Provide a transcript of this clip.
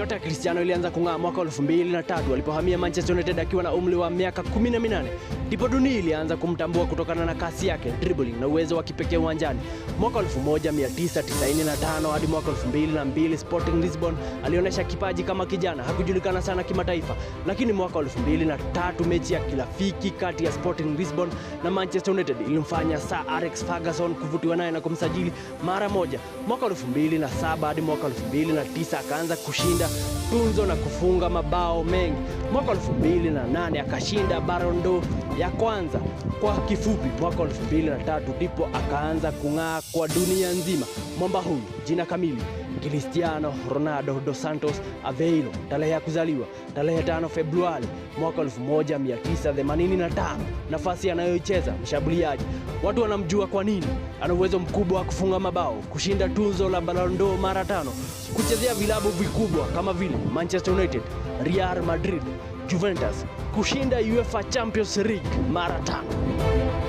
Nyota ya Cristiano ilianza kung'aa mwaka 2003 alipohamia Manchester United akiwa na umri wa miaka 18. Ndipo dunia ilianza kumtambua kutokana na kasi yake, dribbling na uwezo wa kipekee uwanjani. Mwaka 1995 hadi mwaka 2002 Sporting Lisbon alionyesha kipaji kama kijana. Hakujulikana sana kimataifa, lakini mwaka 2003 mechi ya kirafiki kati ya Sporting Lisbon na Manchester United ilimfanya Sir Alex Ferguson kuvutiwa naye na kumsajili mara moja. Mwaka 2007 hadi mwaka 2009 akaanza kushinda tunzo na kufunga mabao mengi. Mwaka 2008 akashinda Ballon d'Or ya kwanza. Kwa kifupi, mwaka 2003 ndipo akaanza kung'aa kwa dunia nzima. Mwamba huyu, jina kamili Cristiano Ronaldo dos Santos Aveiro, tarehe ya kuzaliwa tarehe 5 Februari mwaka 1985. Nafasi anayoicheza mshambuliaji. Watu wanamjua kwa nini? Ana uwezo mkubwa wa kufunga mabao, kushinda tuzo la Ballon d'Or mara 5, kuchezea vilabu vikubwa kama vile Manchester United, Real Madrid, Juventus, kushinda UEFA Champions League mara 5.